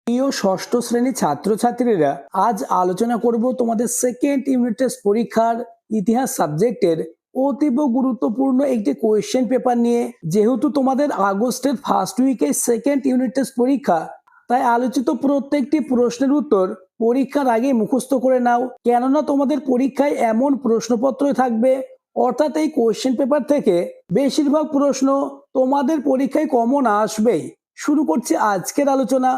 প্রিয় ষষ্ঠ শ্রেণীর ছাত্রছাত্রীরা, আজ আলোচনা করব তোমাদের সেকেন্ড ইউনিট টেস্ট পরীক্ষার ইতিহাস সাবজেক্টের অতীব গুরুত্বপূর্ণ একটি কোয়েশ্চেন পেপার নিয়ে। যেহেতু তোমাদের আগস্টের ফার্স্ট উইকে সেকেন্ড ইউনিট টেস্ট পরীক্ষা, তাই আলোচিত প্রত্যেকটি প্রশ্নের উত্তর পরীক্ষার আগে মুখস্থ করে নাও, কেননা তোমাদের পরীক্ষায় এমন প্রশ্নপত্র থাকবে, অর্থাৎ এই কোয়েশ্চেন পেপার থেকে বেশিরভাগ প্রশ্ন তোমাদের পরীক্ষায় কমন আসবেই। শুরু করছি আজকের আলোচনা।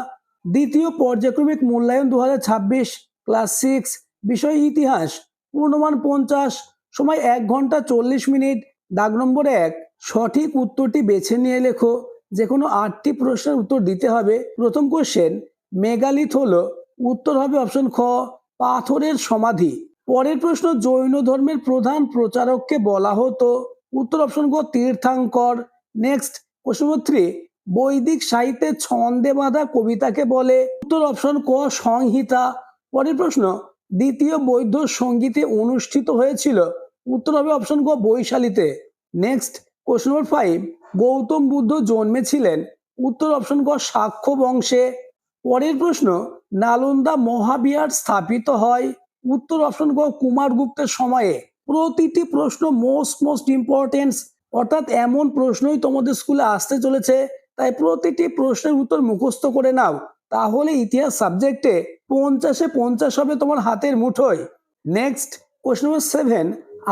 দ্বিতীয় পর্যায়ক্রমিক মূল্যায়ন 2026, ক্লাস 6, বিষয় ইতিহাস, পূর্ণমান 50, সময় 1 ঘন্টা 40 মিনিট। দাগ নম্বর 1, সঠিক উত্তরটি বেছে নিয়ে লেখো। যে কোনো 8টি প্রশ্নের উত্তর দিতে হবে। প্রথম কোশ্চেন, মেগালিথ হলো, উত্তর হবে অপশন খ, পাথরের সমাধি। পরের প্রশ্ন, জৈন ধর্মের প্রধান প্রচারককে বলা হতো, উত্তর অপশন গ, তীর্থাঙ্কর। নেক্সট, কোশ্চেন নম্বর 3, বৈদিক সাহিত্যে ছন্দে বাঁধা কবিতাকে বলে, উত্তর অপশন ক, সংহিতা। পরের প্রশ্ন, দ্বিতীয় বৌদ্ধ সঙ্গীতে অনুষ্ঠিত হয়েছিল, উত্তর হবে অপশন ক, বৈশালীতে। Next, question number 5, Gautam Buddha জন্মেছিলেন, উত্তর অপশন ক, শাক্য বংশে। পরের প্রশ্ন, নালন্দা মহাবিহার স্থাপিত হয়, উত্তর অপশন ক, কুমারগুপ্তের সময়ে। প্রতিটি প্রশ্ন মোস্ট ইম্পর্টেন্ট, অর্থাৎ এমন প্রশ্নই তোমাদের স্কুলে আসতে চলেছে, তাই প্রতিটি প্রশ্নের উত্তর মুখস্থ করে নাও, তাহলে ইতিহাস সাবজেক্টে 50-এ 50 হবে তোমার হাতের মুঠোয়। নেক্সট, কোশ্চেন নম্বর 7,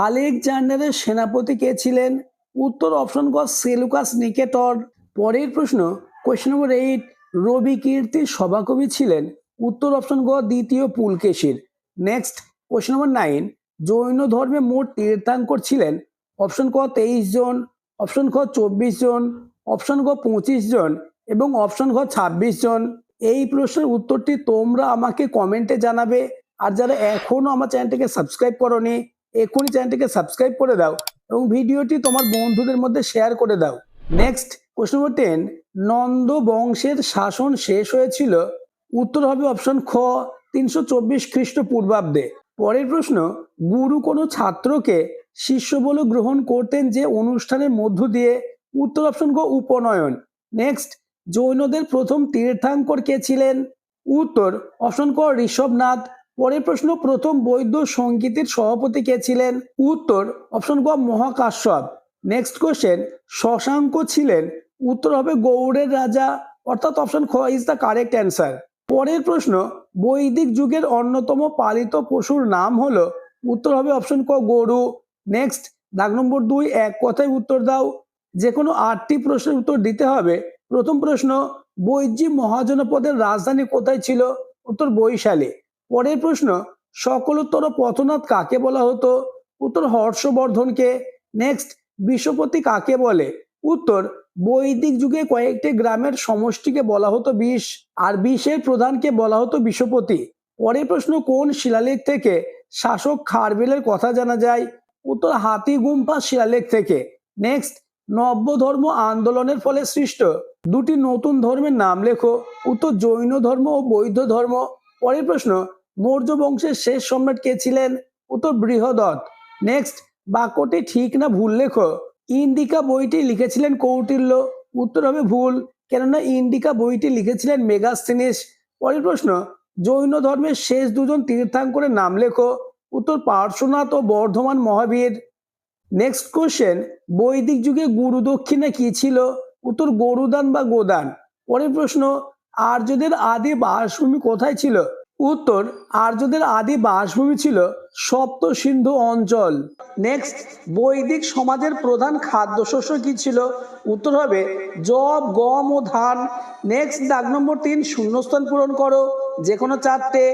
আলেকজান্ডারের সেনাপতি কে ছিলেন, উত্তর অপশন ক, সেলুকাস নিকেটর। পরের প্রশ্ন, কোশ্চেন নম্বর 8, রবি কীর্তির সভাকবি ছিলেন, উত্তর অপশন ক, দ্বিতীয় পুলকেশীর। নেক্সট, কোশ্চেন নম্বর 9, জৈন ধর্মে মোট তীর্থাঙ্কর ছিলেন, অপশন ক, 23 জন, অপশন খ, 24 জন, অপশন গ, 25 জন এবং অপশন ঘ, 26 জন। এই প্রশ্নের উত্তরটি তোমরা আমাকে কমেন্টে জানাবে। আর যারা এখনো আমার চ্যানেলটিকে সাবস্ক্রাইব করোনি, এখনই চ্যানেলটিকে সাবস্ক্রাইব করে দাও এবং ভিডিওটি তোমার বন্ধুদের মধ্যে শেয়ার করে দাও। নেক্সট, কোশ্চেন নম্বর 10, নন্দ বংশের শাসন শেষ হয়েছিল, উত্তর হবে অপশন খ, 324 খ্রিস্টপূর্বাব্দে। পরের প্রশ্ন, গুরু কোনো ছাত্রকে শিষ্য বলে গ্রহণ করতেন যে অনুষ্ঠানের মধ্য দিয়ে, উত্তর অপশন ক, উপনয়ন। নেক্সট, জৈনদের প্রথম তীর্থাঙ্কর কে ছিলেন, উত্তর অপশন ক, ঋষভনাথ। পরের প্রশ্ন, প্রথম বৌদ্ধ সঙ্গীতের সভাপতি কে ছিলেন, উত্তর অপশন ক, মহাকাশ্যপ। নেক্সট কোশ্চেন, শশাঙ্ক ছিলেন, উত্তর হবে গৌড়ের রাজা, অর্থাৎ অপশন খ ইজ দ্য কারেক্ট অ্যান্সার। পরের প্রশ্ন, বৈদিক যুগের অন্যতম পালিত পশুর নাম হলো, উত্তর হবে অপশন ক, গরু। নেক্সট, দাগ নম্বর 2, এক কথায় উত্তর দাও। যে কোনো 8টি প্রশ্নের উত্তর দিতে হবে। প্রথম প্রশ্ন, বৈজি মহাজনপদের রাজধানী কোথায় ছিল, উত্তর বৈশালী। পরের প্রশ্ন, সকলোত্তর পথনাথ কাকে বলা হতো, উত্তর হর্ষবর্ধনকে। নেক্সট, বিশ্বপতি কাকে বলে, উত্তর বৈদিক যুগে কয়েকটি গ্রামের সমষ্টিকে বলা হতো বিশ, আর বিশের প্রধানকে বলা হতো বিশ্বপতি। পরের প্রশ্ন, কোন শিলালেখ থেকে শাসক খারবেলের কথা জানা যায়, উত্তর হাতিগুম্ফা শিলালেখ থেকে। নেক্সট, নব্য ধর্ম আন্দোলনের ফলে সৃষ্ট দুটি নতুন ধর্মের নাম লেখো, উত্তর জৈন ধর্ম ও বৌদ্ধ ধর্ম। পরের প্রশ্ন, মৌর্য বংশের শেষ সম্রাট কে ছিলেন, উত্তর বৃহদত্ত। নেক্সট, বাক্যটি ঠিক না ভুল লেখো। ইন্ডিকা বইটি লিখেছিলেন কৌটিল্য, উত্তর হবে ভুল, কেননা ইন্ডিকা বইটি লিখেছিলেন মেগাস্থিনিস। পরের প্রশ্ন, জৈন ধর্মের শেষ দুজন তীর্থাঙ্করের নাম লেখো, উত্তর পার্শ্বনাথ ও বর্ধমান মহাবীর। নেক্সট কোশ্চেন, বৈদিক যুগে গুরু দক্ষিণা কি ছিল, উত্তর গরুদান বা গোদান। পরের প্রশ্ন, আর্যদের আদি বাসভূমি কোথায় ছিল, উত্তর আর্যদের আদি বাসভূমি ছিল সপ্ত সিন্ধু অঞ্চল। নেক্সট, বৈদিক সমাজের প্রধান খাদ্যশস্য কি ছিল, উত্তর হবে যব, গম ও ধান। নেক্সট, দাগ নম্বর 3, শূন্যস্থান পূরণ করো, যে কোনো 4টে।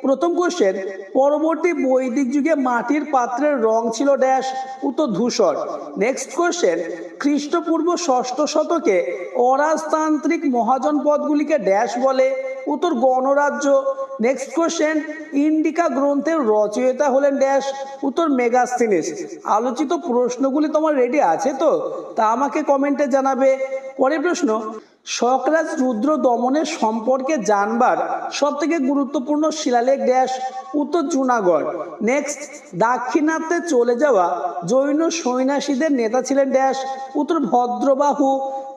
প্রথম কোশ্চেন, পরবর্তী বৈদিক যুগে মাটির পাত্রের রং ছিল ড্যাশ, উত্তর ধূসর। নেক্সট কোশ্চেন, খ্রিস্টপূর্ব 6ষ্ঠ শতকে অরাজতান্ত্রিক মহাজন পদগুলিকে ড্যাশ বলে, উত্তর গণরাজ্য। নেক্সট কোশ্চেন, ইন্ডিকা গ্রন্থের রচয়িতা হলেন ড্যাশ, উত্তর মেগাস্থিনিস। আলোচিত প্রশ্নগুলি তোমার রেডি আছে তো, তা আমাকে কমেন্টে জানাবে। পরের প্রশ্ন, শকরাজ রুদ্র দমনের সম্পর্কে জানবার সব থেকে গুরুত্বপূর্ণ শিলালেখ ড্যাশ, উত্তর জুনাগড়। নেক্সট, দাক্ষিণাত্যে চলে যাওয়া জৈন সন্ন্যাসীদের নেতা ছিলেন ড্যাশ, উত্তর ভদ্রবাহু।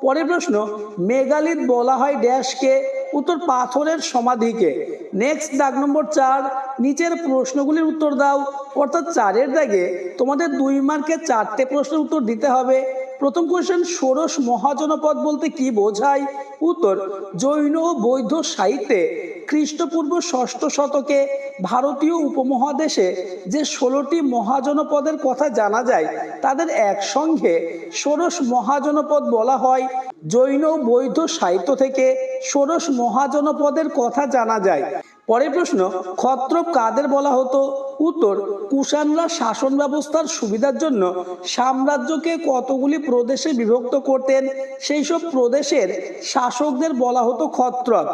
পরের প্রশ্ন, মেগালিথ বলা হয় ড্যাশকে, উত্তর পাথরের সমাধিকে। নেক্সট দাগ নম্বর 4, নিচের প্রশ্নগুলির উত্তর দাও। অর্থাৎ 4-এর দাগে তোমাদের 2 মার্কের 4টে প্রশ্নের উত্তর দিতে হবে। প্রথম কোশ্চেন, ষোড়শ মহাজনপদ বলতে কি বোঝায়? উত্তর, জৈন ও বৌদ্ধ সাহিত্যে খ্রিস্টপূর্ব 6ষ্ঠ শতকে ভারতীয় উপমহাদেশে যে 16টি মহাজনপদের কথা জানা যায় তাদের একসঙ্গে ষোড়শ মহাজনপদ বলা হয়। জৈন ও বৌদ্ধ সাহিত্য থেকে ষোড়শ মহাজনপদের কথা জানা যায়। পরের প্রশ্ন, ক্ষত্রপ কাদের বলা হতো? উত্তর, কুষাণরা শাসন ব্যবস্থার সুবিধার জন্য সাম্রাজ্যকে কতগুলি প্রদেশে বিভক্ত করতেন, সেই সব প্রদেশের শাসকদের বলা হতো ক্ষত্রপ।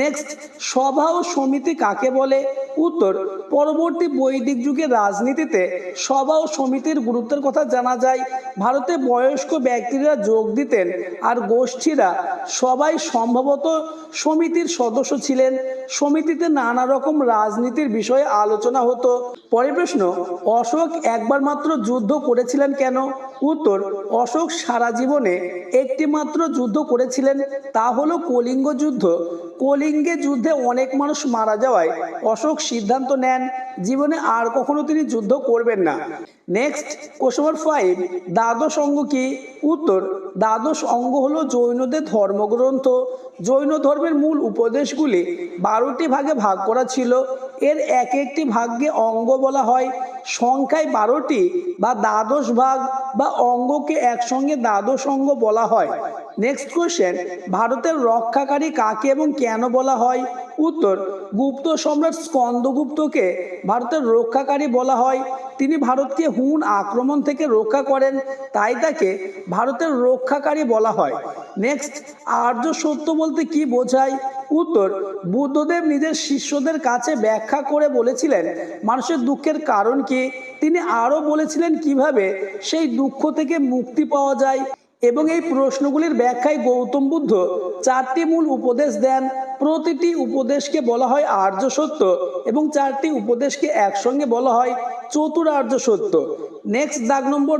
নেক্সট, সভা ও সমিতি কাকে বলে? উত্তর, পরবর্তী বৈদিক যুগের রাজনীতিতে সভা ও সমিতির গুরুত্বের কথা জানা যায়। ভারতে বয়স্ক ব্যক্তিরা যোগ দিতেন আর গোষ্ঠীরা সবাই সম্ভবত সমিতির সদস্য ছিলেন। সমিতিতে নানা রকম রাজনীতির বিষয়ে আলোচনা হতো। পরের প্রশ্ন, অশোক একবার মাত্র যুদ্ধ করেছিলেন কেন? উত্তর, অশোক সারা জীবনে একটি মাত্র যুদ্ধ করেছিলেন, তা হলো কলিঙ্গ যুদ্ধ। কলিঙ্গে যুদ্ধে অনেক মানুষ মারা যাওয়ায় অশোক সিদ্ধান্ত নেন জীবনে আর কখনো তিনি যুদ্ধ করবেন না। নেক্সট, কোশ্চেন নম্বর 5, দ্বাদশ অঙ্গ কি? উত্তর, দ্বাদশ অঙ্গ হলো জৈনদের ধর্মগ্রন্থ। জৈন ধর্মের মূল উপদেশগুলি 12টি ভাগে ভাগ করা ছিল। এর এক একটি ভাগকে অঙ্গ বলা হয়। সংখ্যায় 12টি বা দ্বাদশ ভাগ বা অঙ্গকে একসঙ্গে দ্বাদশ অঙ্গ বলা হয়। নেক্সট কোশ্চেন, ভারতের রক্ষাকারী কাকে এবং কেন বলা হয়? উত্তর, গুপ্ত সম্রাট স্কন্দগুপ্তকে ভারতের রক্ষাকারী বলা হয়। তিনি ভারতকে হুন আক্রমণ থেকে রক্ষা করেন, তাই তাকে ভারতের রক্ষাকারী বলা হয়। নেক্সট, আর্য সত্য বলতে কি বোঝায়? উত্তর, বুদ্ধদেব নিজের শিষ্যদের কাছে ব্যাখ্যা করে বলেছিলেন মানুষের দুঃখের কারণ কি। তিনি আরও বলেছিলেন কিভাবে সেই দুঃখ থেকে মুক্তি পাওয়া যায়। এবং এই প্রশ্নগুলির ব্যাখ্যায় গৌতম বুদ্ধ 4টি মূল উপদেশ দেন। প্রতিটি উপদেশকে বলা হয় আর্য সত্য এবং 4টি উপদেশকে একসঙ্গে বলা হয় চতুরার্য সত্য। নেক্সট দাগ নম্বর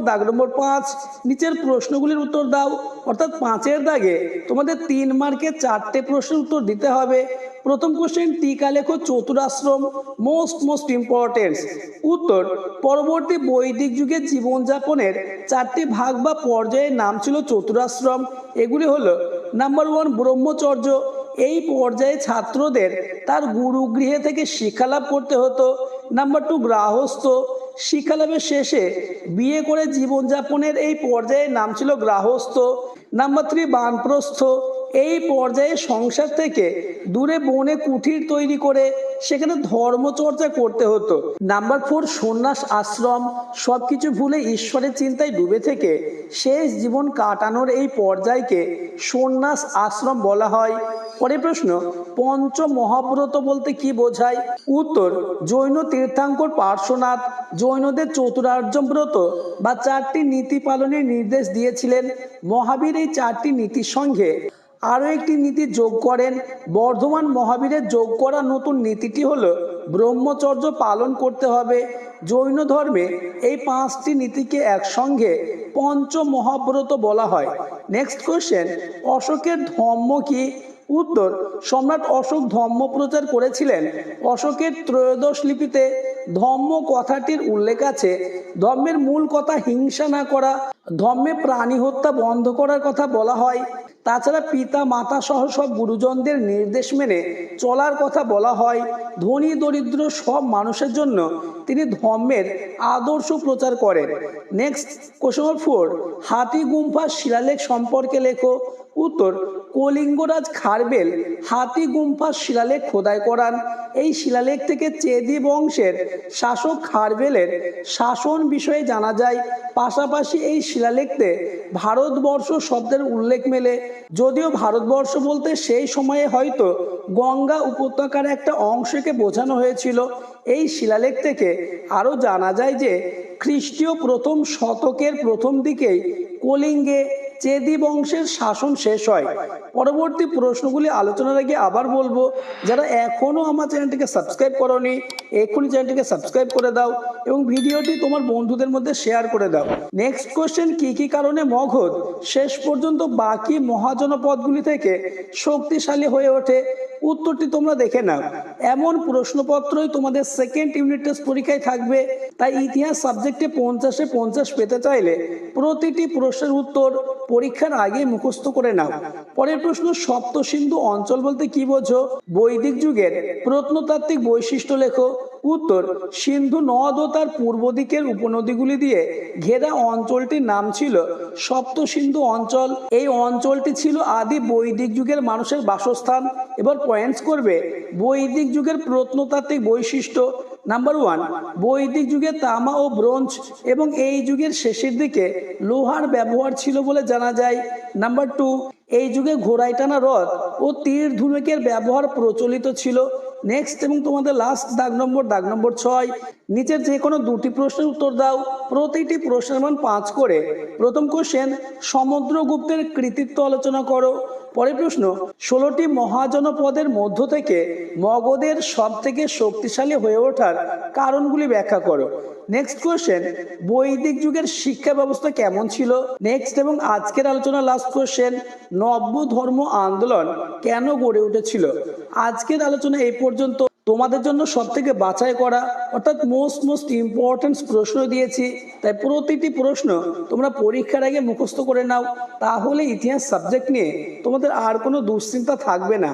5, নিচের প্রশ্নগুলির উত্তর দাও। অর্থাৎ 5-এর দাগে তোমাদের 3 মার্কে 4টে প্রশ্নের উত্তর দিতে হবে। প্রথম কোশ্চেন, টিকা লেখো চতুরাশ্রম মোস্ট ইম্পর্টেন্ট। উত্তর, পরবর্তী বৈদিক যুগে জীবনযাপনের 4টি ভাগ বা পর্যায়ের নাম ছিল চতুরাশ্রম। এগুলি হলো, নাম্বার 1 ব্রহ্মচর্য। এই পর্যায়ে ছাত্রদের তার গুরুগৃহে থেকে শিক্ষালাভ করতে হতো। নাম্বার 2 গৃহস্থ। শিক্ষালাভের শেষে বিয়ে করে জীবনযাপনের এই পর্যায়ের নাম ছিল গৃহস্থ। নাম্বার 3 বানপ্রস্থ। এই পর্যায়ে সংসার থেকে দূরে বনে কুঠির তৈরি করে সেখানে ধর্মচর্চা করতে হতো। নাম্বার 4 সন্ন্যাস আশ্রম। সবকিছু ভুলে ঈশ্বরের চিন্তায় ডুবে থেকে শেষ জীবন কাটানোর এই পর্যায়কে সন্ন্যাস আশ্রম বলা হয়। পরের প্রশ্ন, পঞ্চ মহাব্রত বলতে কি বোঝায়? উত্তর, জৈন তীর্থাঙ্কর পার্শ্বনাথ জৈনদের চতুরার্য ব্রত বা 4টি নীতি পালনের নির্দেশ দিয়েছিলেন। মহাবীর এই 4টি নীতির সঙ্গে আরও একটি নীতি যোগ করেন। বর্ধমান মহাবীরের যোগ করা নতুন নীতিটি হলো ব্রহ্মচর্য পালন করতে হবে। জৈন ধর্মে এই 5টি নীতিকে একসঙ্গে পঞ্চ মহাব্রত বলা হয়। নেক্সট কোশ্চেন, অশোকের ধম্ম কি? উত্তর, সম্রাট অশোক ধম্ম প্রচার করেছিলেন। অশোকের ত্রয়োদশ লিপিতে ধম্ম কথাটির উল্লেখ আছে। ধর্মের মূল কথা হিংসা না করা, ধর্মে প্রাণী হত্যা বন্ধ করার কথা বলা হয়। তাছাড়া পিতা মাতা সহ সব গুরুজনদের নির্দেশ মেনে চলার কথা বলা হয়। ধনী দরিদ্র সব মানুষের জন্য তিনি ধর্মের আদর্শ প্রচার করেন। নেক্সট কোশ্চেন নম্বর 4, হাতি গুম্ফার শিলালেখ সম্পর্কে লেখো। উত্তর, কলিঙ্গরাজ খারবেল হাতি গুম্ফার শিলালেখ খোদাই করান। এই শিলালেখ থেকে চেদি বংশের শাসক খারবেলের শাসন বিষয়ে জানা যায়। পাশাপাশি এই শিলালেখতে ভারতবর্ষ শব্দের উল্লেখ মেলে। যদিও ভারতবর্ষ বলতে সেই সময়ে হয়তো গঙ্গা উপত্যকার একটা অংশকে বোঝানো হয়েছিল। এই শিলালেখ থেকে আরও জানা যায় যে খ্রিস্টীয় প্রথম শতকের প্রথম দিকেই কলিঙ্গে চেদি বংশের শাসন শেষ হয়? পরবর্তী প্রশ্নগুলি আলোচনার আগে আবার বলবো, যারা এখনো আমার চ্যানেলটিকে সাবস্ক্রাইব করোনি এখনই চ্যানেলটিকে সাবস্ক্রাইব করে দাও এবং ভিডিওটি তোমার বন্ধুদের মধ্যে শেয়ার করে দাও। নেক্সট কোশ্চেন, কি কি কারণে মগধ শেষ পর্যন্ত বাকি মহাজনপদগুলি থেকে শক্তিশালী হয়ে ওঠে? উত্তরটি তোমরা দেখে নাও। এমন প্রশ্নপত্রই তোমাদের সেকেন্ড ইউনিট টেস্ট পরীক্ষায় থাকবে, তাই ইতিহাস সাবজেক্টে 50-এ 50 পেতে চাইলে প্রতিটি প্রশ্নের উত্তর পরীক্ষার আগে মুখস্থ করে নাও। পরের প্রশ্ন, সপ্ত সিন্ধু অঞ্চল বলতে কি বোঝো? বৈদিক যুগের প্রত্নতাত্ত্বিক বৈশিষ্ট্য লেখো। উত্তর, সিন্ধু নদ ও তার পূর্ব দিকের উপনদীগুলি দিয়ে ঘেরা অঞ্চলটির নাম ছিল সপ্ত সিন্ধু অঞ্চল। এই অঞ্চলটি ছিল আদি বৈদিক যুগের মানুষের বাসস্থান। এবার পয়েন্টস করবে বৈদিক যুগের প্রত্নতাত্ত্বিক বৈশিষ্ট্য। নাম্বার 1, বৈদিক যুগে তামা ও ব্রোঞ্জ এবং এই যুগের শেষের দিকে লোহার ব্যবহার ছিল বলে জানা যায়। নাম্বার 2, এই যুগে ঘোড়ায় টানা রথ ও তীর ধনুকের ব্যবহার প্রচলিত ছিল। নেক্সট এবং তোমাদের লাস্ট দাগ নম্বর 6, নিচের যে কোনো দুটি প্রশ্নের উত্তর দাও, প্রতিটি প্রশ্নের মান 5 করে। প্রথম কোশ্চেন, সমুদ্রগুপ্তের কৃতিত্ব আলোচনা করো। পরের প্রশ্ন, 16টি মহাজনপদের মধ্য থেকে মগধের সব থেকে শক্তিশালী হয়ে ওঠার কারণগুলি ব্যাখ্যা করো। নেক্সট কোশ্চেন, বৈদিক যুগের শিক্ষা ব্যবস্থা কেমন ছিল? নেক্সট এবং আজকের আলোচনা লাস্ট কোশ্চেন, নব্য ধর্ম আন্দোলন কেন গড়ে উঠেছিল? আজকের আলোচনা এই পর্যন্ত। তোমাদের জন্য সব থেকে বাছাই করা অর্থাৎ মোস্ট ইম্পর্টেন্ট প্রশ্ন দিয়েছি, তাই প্রতিটি প্রশ্ন তোমরা পরীক্ষার আগে মুখস্থ করে নাও, তাহলে ইতিহাস সাবজেক্ট নিয়ে তোমাদের আর কোনো দুশ্চিন্তা থাকবে না।